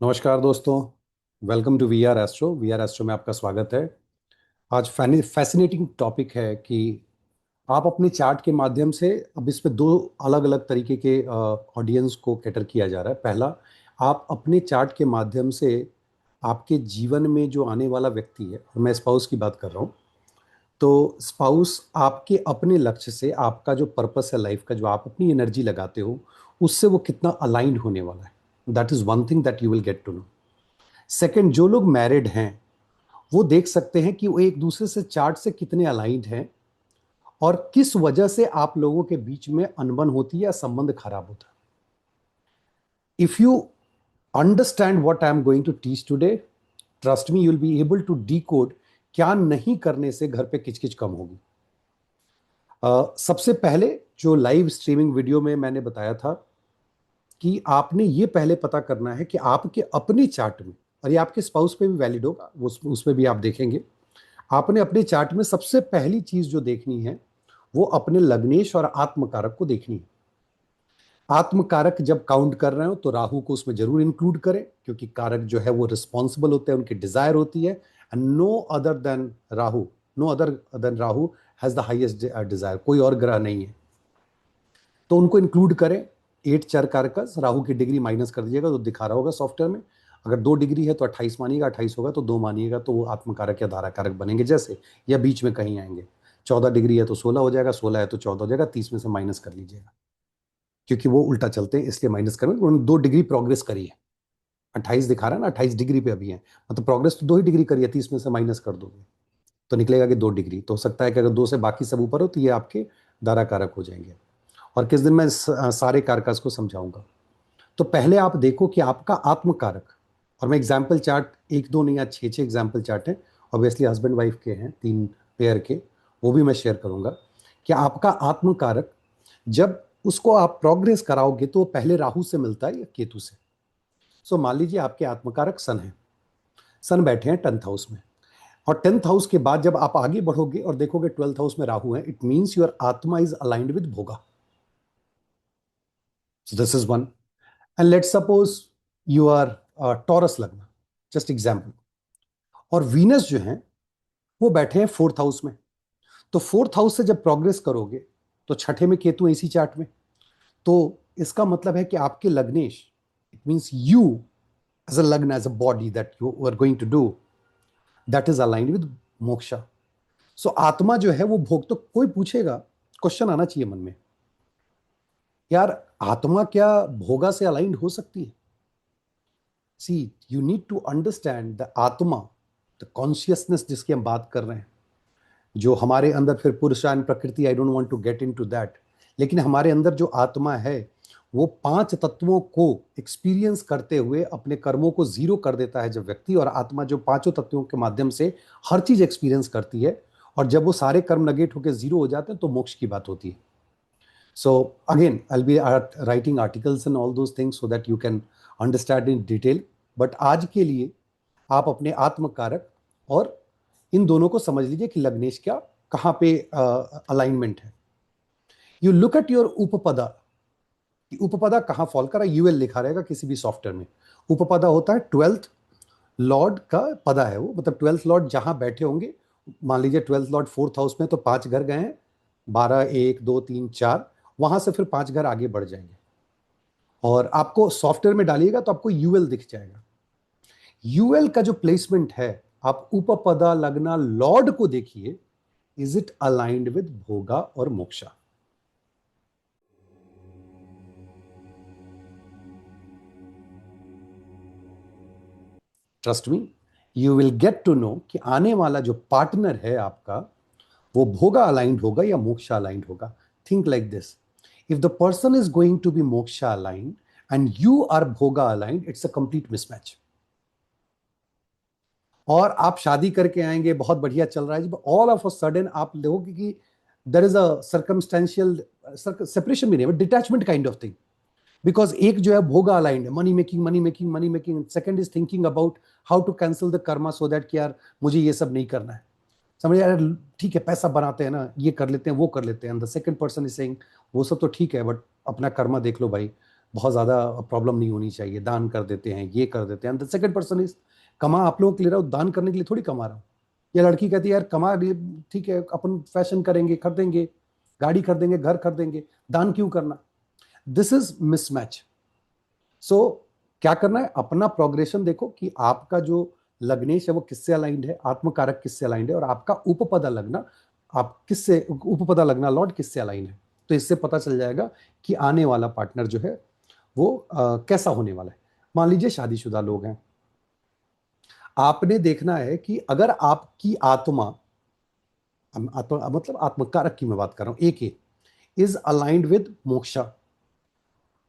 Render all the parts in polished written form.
नमस्कार दोस्तों। Welcome to V R Astro में आपका स्वागत है। आज फैसिनेटिंग टॉपिक है कि आप अपने चार्ट के माध्यम से, अब इस पे दो अलग अलग तरीके के ऑडियंस को कैटर किया जा रहा है। पहला, आप अपने चार्ट के माध्यम से आपके जीवन में जो आने वाला व्यक्ति है, और मैं स्पाउस की बात कर रहा हूँ, तो स्पाउस आपके अपने लक्ष्य से, आपका जो पर्पस है लाइफ का, जो आप अपनी एनर्जी लगाते हो, उससे वो कितना अलाइंड होने वाला है। That is one thing that you will get to know. Second, जो लोग मैरिड हैं वो देख सकते हैं कि वो एक दूसरे से चार्ट से कितने अलाइंड हैं और किस वजह से आप लोगों के बीच में अनबन होती है या संबंध खराब होता है। If you understand what I am going to teach today, trust me, you will be able to decode क्या नहीं करने से घर पे किचकिच कम होगी। सबसे पहले, जो लाइव स्ट्रीमिंग वीडियो में मैंने बताया था कि आपने ये पहले पता करना है कि आपके अपने चार्ट में, और ये आपके स्पाउस पे भी वैलिड होगा, उसमें भी आप देखेंगे, आपने अपने चार्ट में सबसे पहली चीज जो देखनी है वो अपने लग्नेश और आत्मकारक को देखनी है। आत्मकारक जब काउंट कर रहे हो तो राहु को उसमें जरूर इंक्लूड करें, क्योंकि कारक जो है वो रिस्पॉन्सिबल होते हैं, उनकी डिजायर होती है। And no other than Rahu, no other than Rahu has the highest desire, कोई और ग्रह नहीं है, तो उनको इंक्लूड करें। 8 चर कारकस, राहु की डिग्री माइनस कर दीजिएगा तो दिखा रहा होगा सॉफ्टवेयर में। अगर 2 डिग्री है तो 28 मानिएगा, 28 होगा तो 2 मानिएगा, तो वो आत्मकारक या धारा कारक बनेंगे जैसे, या बीच में कहीं आएंगे। 14 डिग्री है तो 16 हो जाएगा, 16 है तो 14 हो जाएगा, 30 में से माइनस कर लीजिएगा, क्योंकि वो उल्टा चलते हैं इसलिए माइनस करें। उन्होंने 2 डिग्री प्रोग्रेस करी है, 28 दिखा रहा है ना, 28 डिग्री पे अभी है, मतलब प्रोग्रेस तो 2 ही डिग्री करी है, 30 में से माइनस कर दोगे तो निकलेगा कि 2 डिग्री। तो हो सकता है कि अगर 2 से बाकी सब ऊपर हो तो ये आपके धारा कारक हो जाएंगे। और किस दिन मैं सारे कारकस को समझाऊंगा। तो पहले आप देखो कि आपका आत्मकारक, और मैं एग्जाम्पल चार्ट एक दो नहीं, आज 6 एग्जाम्पल चार्ट हैं, ऑब्वियसली हस्बैंड वाइफ के हैं, 3 पेयर के, वो भी मैं शेयर करूंगा कि आपका आत्मकारक जब उसको आप प्रोग्रेस कराओगे तो वो पहले राहु से मिलता है या केतु से। सो मान लीजिए आपके आत्मकारक सन है, सन बैठे हैं 10th हाउस में, और 10th हाउस के बाद जब आप आगे बढ़ोगे और देखोगे 12th हाउस में राहु है, इट मीन्स योर आत्मा इज अलाइंड विद भोगा। So this is one. And let suppose you are Taurus लगना, जस्ट एग्जाम्पल, और वीनस जो है वो बैठे हैं 4th हाउस में। तो 4th हाउस से जब प्रोग्रेस करोगे तो छठे में केतु है इसी चार्ट में, तो इसका मतलब है कि आपके लग्नेश, it means you as a लग्न, as a body that you are going to do, that is aligned with moksha. So आत्मा जो है वो भोग, तो कोई पूछेगा, क्वेश्चन आना चाहिए मन में, यार आत्मा क्या भोगा से अलाइंड हो सकती है? See, you need to understand the atma, the consciousness जिसकी हम बात कर रहे हैं, जो हमारे अंदर, फिर पुरुषान प्रकृति, I don't want to get into that, लेकिन हमारे अंदर जो आत्मा है वो 5 तत्वों को एक्सपीरियंस करते हुए अपने कर्मों को जीरो कर देता है जब व्यक्ति, और आत्मा जो पांचों तत्वों के माध्यम से हर चीज एक्सपीरियंस करती है, और जब वो सारे कर्म नगेट होकर जीरो हो जाते हैं तो मोक्ष की बात होती है। So again I will be writing articles and all those things so that you can understand in detail, but आज के लिए आप अपने आत्मकारक और इन दोनों को समझ लीजिए कि लग्नेश क्या, कहां पे अलाइनमेंट है। यू लुक एट योर उपपदा, कि उपपदा कहां फॉल कर रहा है, यूएल लिखा रहेगा किसी भी सॉफ्टवेयर में। उपपदा होता है 12th लॉर्ड का पदा है वो, मतलब 12th लॉर्ड जहां बैठे होंगे। मान लीजिए 12th लॉर्ड 4th हाउस में, तो 5 घर गए हैं, 12, 1, 2, 3, 4, वहां से फिर 5 घर आगे बढ़ जाएंगे, और आपको सॉफ्टवेयर में डालिएगा तो आपको यूएल दिख जाएगा। यूएल का जो प्लेसमेंट है, आप उपपदा लगना लॉर्ड को देखिए, इज इट अलाइंड विद भोगा और मोक्षा। Trust me, you will get to know कि आने वाला जो पार्टनर है आपका, वो भोगा अलाइंड होगा या मोक्षा अलाइंड होगा। Think like this, if the person is going to be moksha aligned and you are bhoga aligned, it's a complete mismatch. और आप शादी करके आएंगे, बहुत बढ़िया चल रहा है, जब ऑल ऑफ अ सडन आप देखोगे कि there is a circumstantial separation, भी नहीं, detachment kind of thing, because एक जो है भोगा अलाइंड है, money making money making money making, second is thinking about how to cancel the karma so that कि यार मुझे ये सब नहीं करना है। समझ यार, ठीक है पैसा बनाते हैं ना, ये कर लेते हैं वो कर लेते हैं, the second person is saying वो सब तो ठीक है, बट अपना कर्मा देख लो भाई, बहुत ज़्यादा प्रॉब्लम नहीं होनी चाहिए, दान कर देते हैं, ये कर देते हैं। द सेकंड पर्सन इज, कमा आप लोगों के लिए रहा हूँ, दान करने के लिए थोड़ी कमा रहा हूँ। या लड़की कहती है यार कमा लिए ठीक है, अपन फैशन करेंगे, खरीदेंगे, गाड़ी खरीदेंगे, घर खरीदेंगे, दान क्यों करना? This is mismatch. सो क्या करना है, अपना प्रोग्रेशन देखो कि आपका जो लग्नेश है वो किससे अलाइंड है, आत्मकारक किससे अलाइंड है, और आपका उपपदा लगना, आप किससे उपपदा लगना लॉर्ड किससे अलाइन है। तो इससे पता चल जाएगा कि आने वाला पार्टनर जो है वो कैसा होने वाला है। मान लीजिए शादीशुदा लोग हैं, आपने देखना है कि अगर आपकी आत्मा, मतलब आत्मकारक की मैं बात कर रहा हूं, एक इज अलाइंड विद मोक्षा,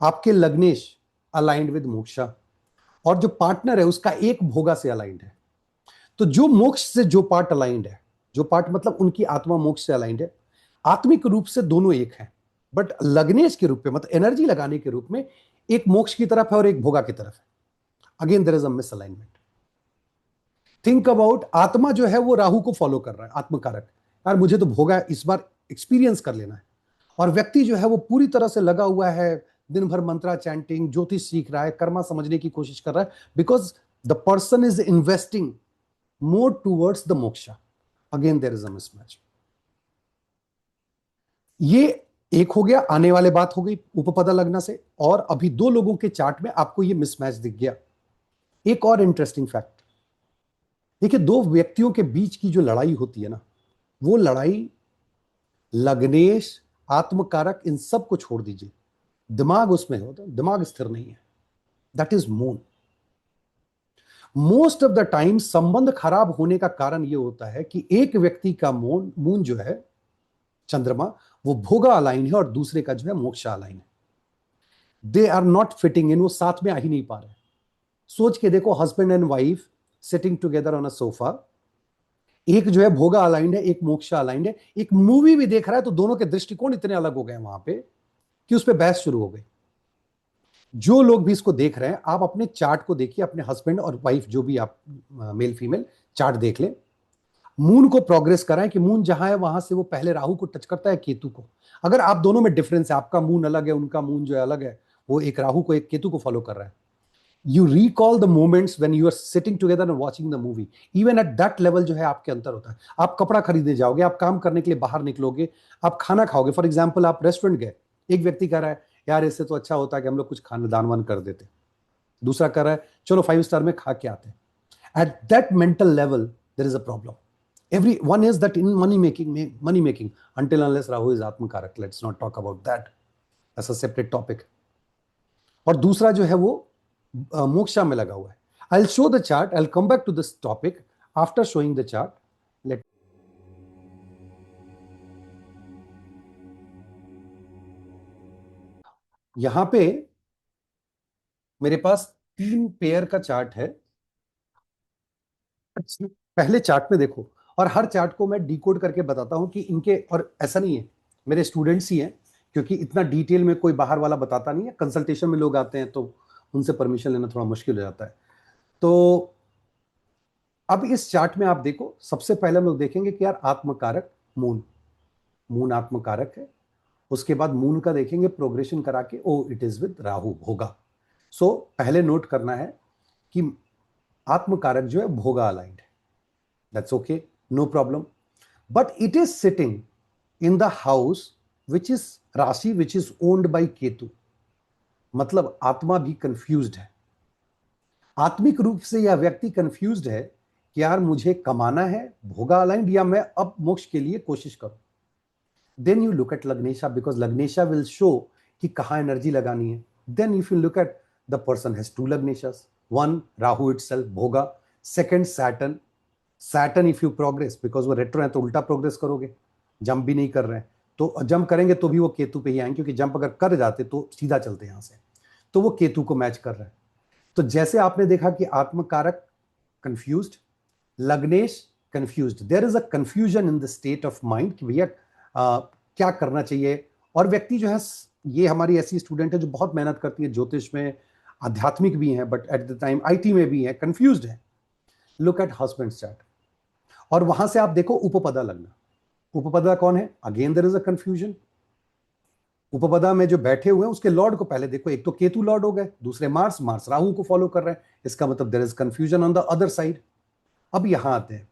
आपके लग्नेश अलाइंड विद मोक्षा, और जो पार्टनर है उसका एक भोगा से अलाइंड है, तो जो मोक्ष से जो पार्ट अलाइंड है, जो पार्ट मतलब उनकी आत्मा मोक्ष से अलाइंड है, आत्मिक रूप से दोनों एक हैं, बट लग्नेश के रूप में मतलब एनर्जी लगाने के रूप में एक मोक्ष की तरफ है और एक भोगा की तरफ है। Again there is a misalignment. Think about, आत्मा जो है वो राहु को फॉलो कर रहा है, आत्मकारक, यार मुझे तो भोगा इस बार एक्सपीरियंस कर लेना है, और व्यक्ति जो है वो पूरी तरह से लगा हुआ है, दिन भर मंत्रा चैंटिंग, ज्योतिष सीख रहा है, कर्मा समझने की कोशिश कर रहा है, because the person is investing more towards the मोक्षा। Again there is a mismatch. ये एक हो गया, आने वाले बात हो गई उपपदा लगना से, और अभी दो लोगों के चार्ट में आपको ये मिसमैच दिख गया। एक और इंटरेस्टिंग फैक्ट देखिए, दो व्यक्तियों के बीच की जो लड़ाई होती है ना, वो लड़ाई लग्नेश, आत्मकारक, इन सब को छोड़ दीजिए, दिमाग उसमें होता है, दिमाग स्थिर नहीं है, that is moon. Most of the time संबंध खराब होने का कारण यह होता है कि एक व्यक्ति का मून मून जो है, चंद्रमा, वो भोगा अलाइन है और दूसरे का जो है मोक्षा अलाइन है। They are not fitting in, वो साथ में आ ही नहीं पा रहे। सोच के देखो, husband and wife sitting together on a sofa, एक जो है भोगा अलाइंड है, एक मोक्षा अलाइंड है, एक मूवी भी देख रहा है, तो दोनों के दृष्टिकोण इतने अलग हो गए वहां पे कि उस पर बहस शुरू हो गई। जो लोग भी इसको देख रहे हैं, आप अपने चार्ट को देखिए, अपने हस्बैंड और वाइफ जो भी आप मेल फीमेल चार्ट देख लें, मून को प्रोग्रेस कराएं कि मून जहां है वहां से वो पहले राहु को टच करता है, केतु को। अगर आप दोनों में डिफरेंस है, आपका मून अलग है, उनका मून जो है अलग है, वो एक राहु को एक केतु को फॉलो कर रहा है, you recall the moments when you are sitting together and watching the movie, even at that level जो है आपके अंतर होता है। आप कपड़ा खरीदने जाओगे, आप काम करने के लिए बाहर निकलोगे, आप खाना खाओगे, फॉर एग्जांपल आप रेस्टोरेंट गए, एक व्यक्ति कह रहा है यार इससे तो अच्छा होता है कि हम लोग कुछ खाना दान वान कर देते, दूसरा कह रहा है चलो 5 स्टार में खा के आते हैं। At that mental level there is a problem. Every one is that in money making until unless Rahu is atmakaraka, let's not talk about that, as a separate topic. और दूसरा जो है वो मोक्षा में लगा हुआ है। I'll show the chart. I'll come back to this topic after showing the chart. Let यहां पे मेरे पास 3 पेयर का चार्ट है। पहले चार्ट में देखो, और हर चार्ट को मैं डिकोड करके बताता हूं कि इनके, और ऐसा नहीं है मेरे स्टूडेंट्स ही हैं, क्योंकि इतना डिटेल में कोई बाहर वाला बताता नहीं है, कंसल्टेशन में लोग आते हैं तो उनसे परमिशन लेना थोड़ा मुश्किल हो जाता है। तो अब इस चार्ट में आप देखो, सबसे पहले हम लोग देखेंगे कि यार आत्मकारक मून, मून आत्मकारक है। उसके बाद मून का देखेंगे प्रोग्रेशन करा के, ओ इट इज विद राहु भोगा। सो पहले नोट करना है कि आत्मकारक जो है भोगा अलाइंड है, that's okay, no problem, but it is sitting in the house which is rashi which is owned by Ketu. मतलब आत्मा भी कंफ्यूज्ड है, आत्मिक रूप से यह व्यक्ति कंफ्यूज्ड है कि यार मुझे कमाना है भोगा अलाइंड, या मैं अब मोक्ष के लिए कोशिश करूं। then you look at lagnesha, because lagnesha will show कि कहाँ एनर्जी लगानी है। then if you look at the person has 2 lagneshas, one Rahu itself भोगा, second saturn, saturn if you progress, because वो रेट्रो है तो उल्टा प्रोग्रेस करोगे, जंप भी नहीं कर रहे हैं, तो जंप करेंगे तो भी वो केतु पे ही आएंगे, क्योंकि जंप अगर कर जाते तो सीधा चलते यहां से, तो वो केतु को मैच कर रहे हैं। तो जैसे आपने देखा कि atmakaraka confused, lagnesh confused, there is a confusion in the state of mind कि भैया क्या करना चाहिए। और व्यक्ति जो है, ये हमारी ऐसी स्टूडेंट है जो बहुत मेहनत करती है, ज्योतिष में आध्यात्मिक भी है, but at the time IT में भी है, कंफ्यूज्ड है। लुक एट हस्बैंड चार्ट, और वहां से आप देखो उपपदा लगना, उपपदा कौन है, again there is a confusion. उपपदा में जो बैठे हुए हैं उसके लॉर्ड को पहले देखो, एक तो केतु लॉर्ड हो गए, दूसरे मार्स, मार्स राहु को फॉलो कर रहे हैं, इसका मतलब there is confusion on the other side. अब यहां आते हैं,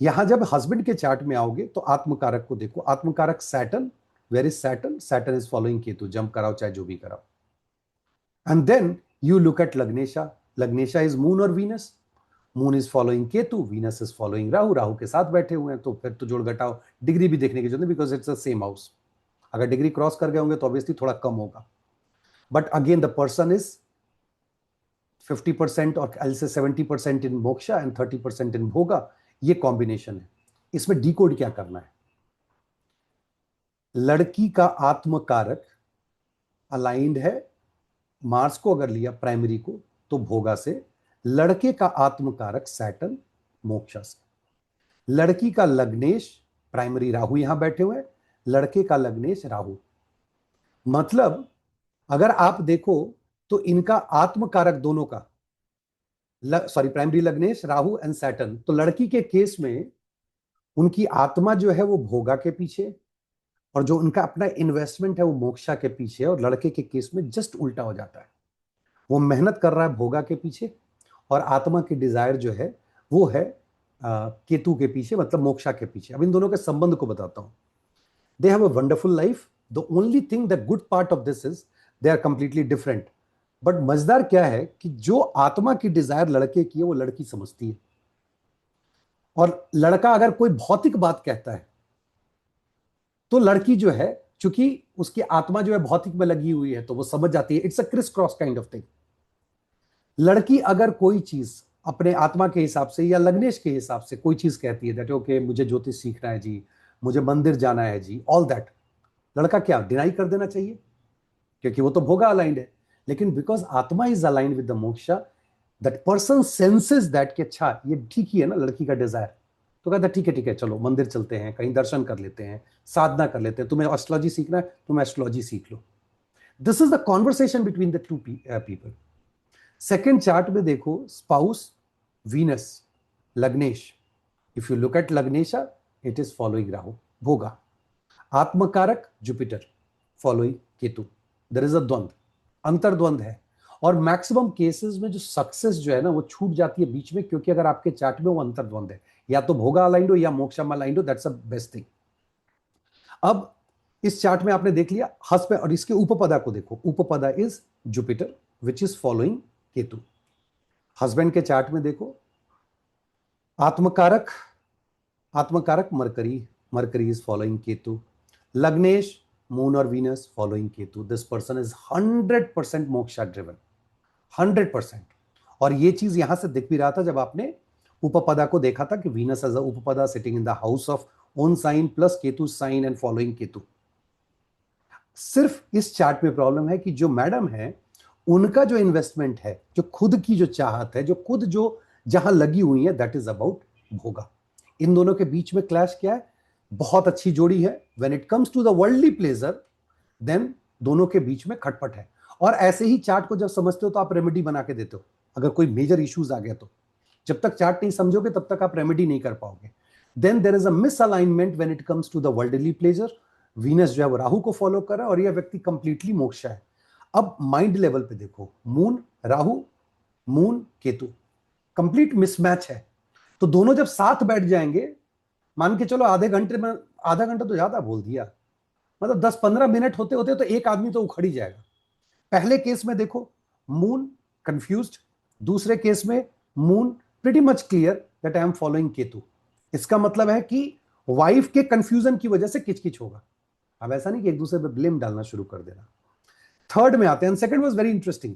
यहां जब हस्बैंड के चार्ट में आओगे तो आत्मकारक को देखो, atmakaraka Saturn, where is Saturn, Saturn is following Ketu, जंप कराओ चाहे जो भी कराओ। And then you look at lagnesha, lagnesha is moon और Venus, moon is following Ketu, Venus is following Rahu, Rahu के साथ बैठे हुए हैं, तो फिर तो जोड़ घटाओ, डिग्री भी देखने की जरूरत नहीं, because it's the same house. अगर डिग्री क्रॉस कर गए होंगे तो ऑब्वियसली थोड़ा कम होगा, but again the person is 50% और एल से 70% इन मोक्षा एंड 30% इन भोगा, ये कॉम्बिनेशन है। इसमें डिकोड क्या करना है, लड़की का आत्मकारक अलाइंड है, मार्स को अगर लिया प्राइमरी को तो भोगा से, लड़के का आत्मकारक सैटर्न मोक्षा से, लड़की का लग्नेश प्राइमरी राहु यहां बैठे हुए, लड़के का लग्नेश राहु, मतलब अगर आप देखो तो इनका आत्मकारक दोनों का, sorry primary lagnesh Rahu and Saturn, तो लड़की के केस में उनकी आत्मा जो है वो भोगा के पीछे, और जो उनका अपना इन्वेस्टमेंट है वो मोक्षा के पीछे, और लड़के के केस में जस्ट उल्टा हो जाता है, वो मेहनत कर रहा है भोगा के पीछे, और आत्मा की डिजायर जो है वो है केतु के पीछे, मतलब मोक्षा के पीछे। अब इन दोनों के संबंध को बताता हूं। They have a wonderful life, the only thing, the good part of this is they are completely different. But मजेदार क्या है कि जो आत्मा की डिजायर लड़के की है वो लड़की समझती है, और लड़का अगर कोई भौतिक बात कहता है तो लड़की जो है, चूंकि उसकी आत्मा जो है भौतिक में लगी हुई है, तो वो समझ जाती है, it's a criss cross kind of thing. लड़की अगर कोई चीज अपने आत्मा के हिसाब से या लग्नेश के हिसाब से कोई चीज कहती है, दैट ओके मुझे ज्योतिष सीखना है जी, मुझे मंदिर जाना है जी, ऑल दैट, लड़का क्या डिनाई कर देना चाहिए, क्योंकि वो तो भोगा अलाइंड है। लेकिन बिकॉज आत्मा is aligned with the moksha, that person senses that कि अच्छा ये ठीक ही है ना लड़की का डिजायर, तो कहता है ठीक है चलो मंदिर चलते हैं, कहीं दर्शन कर लेते हैं, साधना कर लेते हैं, तुम्हें एस्ट्रोलॉजी सीखना है तुम एस्ट्रोलॉजी सीख लो। This is the conversation between the two people. Second chart में देखो, spouse Venus lagnesh, if you look at lagnesha it is following Rahu bhoga, atmakaraka Jupiter following Ketu, there is a dvand, अंतर्द्वंद है। और मैक्सिमम केसेस में जो सक्सेस जो है ना वो छूट जाती है बीच में, क्योंकि अगर आपके चार्ट में वो अंतर्द्वंद है, या तो भोगा अलाइंड हो या मोक्षम अलाइंड हो, दैट्स अ बेस्ट थिंग। अब इस चार्ट में आपने देख लिया हस्बैंड, और इसके उपपदा को देखो, upapada is Jupiter which is following Ketu. Husband के चार्ट में देखो, atmakaraka, atmakaraka Mercury, Mercury is following Ketu, lagnesh moon और Venus following Ketu, this person is 100% moksha driven, 100%। और ये चीज यहां से दिख भी रहा था जब आपने उपपदा को देखा था कि Venus as a upapada sitting in the house of own sign plus Ketu sign and following Ketu. सिर्फ इस चार्ट में प्रॉब्लम है कि जो मैडम है उनका जो इन्वेस्टमेंट है, जो खुद की जो चाहत है, जो खुद जो जहां लगी हुई है, दैट इज अबाउट भोगा। इन दोनों के बीच में क्लैश क्या है, बहुत अच्छी जोड़ी है, when it comes to the worldly pleasure then दोनों के बीच में खटपट है। और ऐसे ही चार्ट को जब समझते हो तो आप रेमेडी बना के देते हो, अगर कोई मेजर इश्यूज आ गया तो। जब तक चार्ट नहीं समझोगे तब तक आप रेमेडी नहीं कर पाओगे। Then there is a misalignment when it comes to the worldly pleasure, Venus जो है वो राहु को फॉलो कर रहा है और यह व्यक्ति कंप्लीटली मोक्षा है। अब माइंड लेवल पे देखो, moon Rahu, moon Ketu, complete mismatch है। तो दोनों जब साथ बैठ जाएंगे, मान के चलो आधे घंटे में, आधा घंटा तो ज्यादा बोल दिया, मतलब 10-15 मिनट होते होते तो एक आदमी तो उखड़ ही जाएगा। पहले केस में देखो मून कंफ्यूज्ड, दूसरे केस में moon pretty much clear that I am following Ketu. इसका मतलब है कि वाइफ के कंफ्यूजन की वजह से किचकिच होगा। अब ऐसा नहीं कि एक दूसरे पे ब्लेम डालना शुरू कर देना। थर्ड में आते हैं, second was very interesting.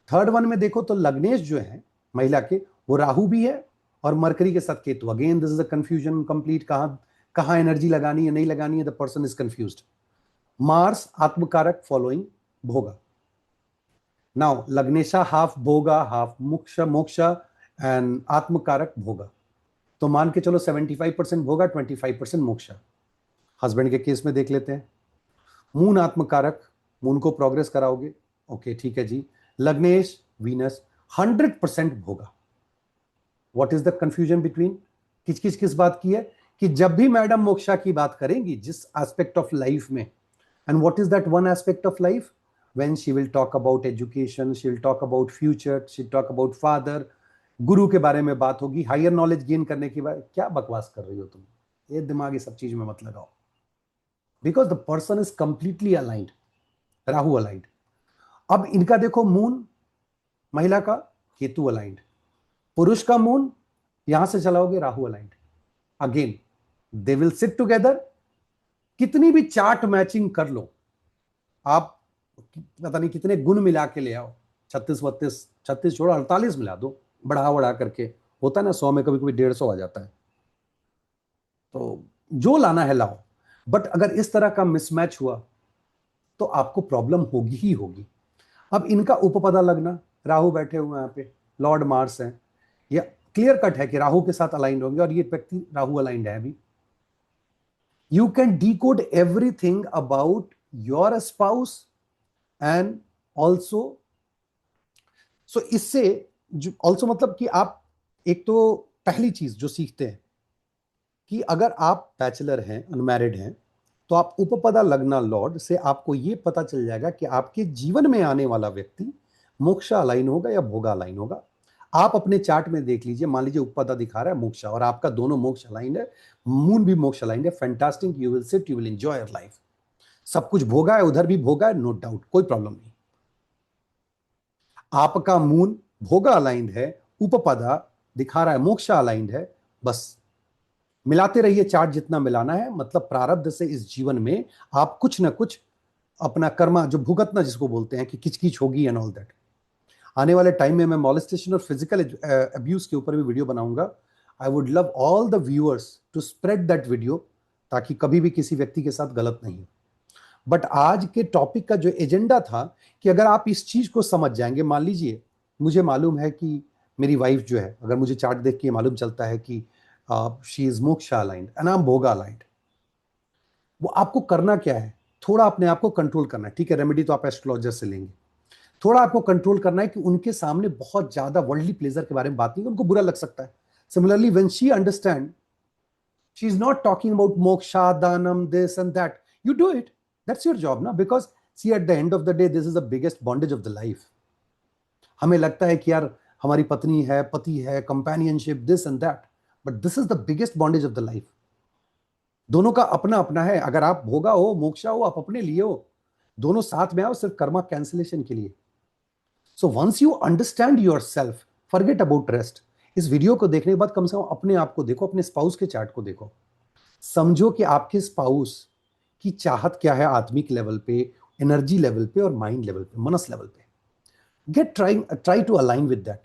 Third one में देखो तो लग्नेश जो है महिला के, वो राहु भी है और मरकरी के साथ Ketu. Again this is a confusion complete, कहां कहां एनर्जी लगानी है नहीं लगानी है, the person is confused. Mars atmakaraka following bhoga. Now lagnesha half bhoga half moksha, moksha and atmakaraka bhoga, तो मान के चलो 75% भोगा 25% मोक्षा। हस्बैंड के केस में देख लेते हैं, मून आत्मकारक, मून को प्रोग्रेस कराओगे, ओके ठीक है जी। लग्नेश वीनस 100% भोगा। What is the confusion between, किस बात की है कि जब भी मैडम मोक्षा की बात करेंगी जिस एस्पेक्ट ऑफ लाइफ में, And what is that one aspect of life? When she will talk about education, she will talk about future, she'll talk about father, गुरु के बारे में बात होगी, हायर नॉलेज गेन करने की बात। क्या बकवास कर रही हो तुम, ये दिमाग ये सब चीज में मत लगाओ, because the person is completely aligned, Rahu aligned. अब इनका देखो मून, महिला का केतु अलाइंड, पुरुष का मून यहां से चलाओगे Rahu aligned, again they will sit together. कितनी भी चार्ट मैचिंग कर लो आप, पता नहीं कितने गुण मिला के ले आओ, 36 32, 36 छोड़ो 48 मिला दो, बढ़ा करके, होता है ना 100 में कभी कभी 150 आ जाता है, तो जो लाना है लाओ। बट अगर इस तरह का मिसमैच हुआ तो आपको प्रॉब्लम होगी ही होगी। अब इनका उपपदा लगना, राहु बैठे हुए हैं यहाँ पे, लॉर्ड मार्स हैं, ये क्लियर कट है कि राहु के साथ अलाइंड होंगे, और ये व्यक्ति राहु अलाइंड है अभी। You can decode everything about your spouse and also, so इससे ऑल्सो मतलब कि आप, एक तो पहली चीज जो सीखते हैं कि अगर आप बैचलर हैं, अनमैरिड हैं, तो आप उपपदा लगना लॉर्ड से आपको यह पता चल जाएगा कि आपके जीवन में आने वाला व्यक्ति मोक्षा अलाइन होगा या भोगा अलाइन होगा। आप अपने चार्ट में देख लीजिए, मान लीजिए उपपदा दिखा रहा है मोक्षा, और आपका दोनों मोक्ष अलाइन है, मून भी मोक्ष अलाइन है, fantastic, you will sit, you will enjoy your life. सब कुछ भोगा है, उधर भी भोगा है, नो डाउट, कोई प्रॉब्लम नहीं। आपका मून भोगा अलाइंड है, उपपदा दिखा रहा है मोक्षा अलाइंड है, बस मिलाते रहिए चार्ट जितना मिलाना है, मतलब प्रारब्ध से इस जीवन में आप कुछ ना कुछ अपना कर्मा जो भुगतना जिसको बोलते हैं कि किचकिच होगी एंड ऑल दैट। आने वाले टाइम में मैं मॉलेस्टेशन और फिजिकल अब्यूज के ऊपर भी वीडियो बनाऊंगा। I would love all the viewers to spread that video, ताकि कभी भी किसी व्यक्ति के साथ गलत नहीं हो। बट आज के टॉपिक का जो एजेंडा था कि अगर आप इस चीज को समझ जाएंगे, मान लीजिए मुझे मालूम है कि मेरी वाइफ जो है, अगर मुझे चार्ट देख के मालूम चलता है कि she is moksha aligned and I am भोगा अलाइंड, वो आपको करना क्या है, थोड़ा अपने आप को कंट्रोल करना है। ठीक है, रेमेडी तो आप एस्ट्रोलॉजर से लेंगे, थोड़ा आपको कंट्रोल करना है कि उनके सामने बहुत ज्यादा वर्ल्डली प्लेजर के बारे में बात नहीं, उनको बुरा लग सकता है। Similarly when she understand, she is not talking about moksha danam this and that, you do it, that's your job ना, because see at the end of the day this is the biggest bondage of the life. हमें लगता है कि यार हमारी पत्नी है, पति है, companionship, this and that, but this is the biggest bondage of the life. दोनों का अपना अपना है, अगर आप भोगा हो मोक्षा हो, आप अपने लिए हो, दोनों साथ में आओ सिर्फ कर्मा कैंसिलेशन के लिए। So once you understand yourself, forget about rest. इस वीडियो को देखने के बाद कम से कम अपने आप को देखो, अपने स्पाउस के चार्ट को देखो, समझो कि आपके स्पाउस की चाहत क्या है, आत्मिक लेवल पे, एनर्जी लेवल पे और माइंड लेवल पे, मनस लेवल पे। try to align with that,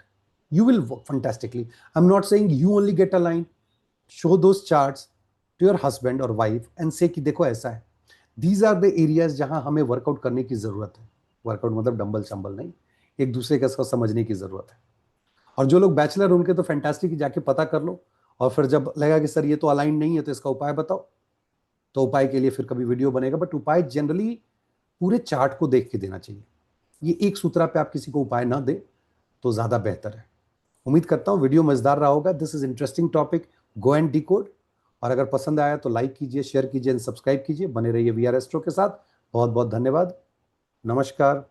you will work fantastically. I'm not saying you only get aligned, show those charts to your husband or wife and say कि देखो ऐसा है, these are the areas जहां हमें workout करने की जरूरत है। वर्कआउट मतलब डंबल चंबल नहीं, एक दूसरे का समझने की जरूरत है। और जो लोग बैचलर उनके तो फैंटास्टिक, जाके पता कर लो, और फिर जब लगा कि सर ये तो अलाइन नहीं है तो इसका उपाय बताओ, तो उपाय के लिए फिर कभी वीडियो बनेगा। बट उपाय जनरली पूरे चार्ट को देख के देना चाहिए, ये एक सूत्रा पे आप किसी को उपाय ना दे तो ज्यादा बेहतर है। उम्मीद करता हूं वीडियो मजेदार रहा होगा। This is interesting topic, go and decode. और अगर पसंद आया तो लाइक कीजिए, शेयर कीजिए एंड सब्सक्राइब कीजिए। बने रहिए वी आर एस्ट्रो के साथ। बहुत बहुत धन्यवाद, नमस्कार।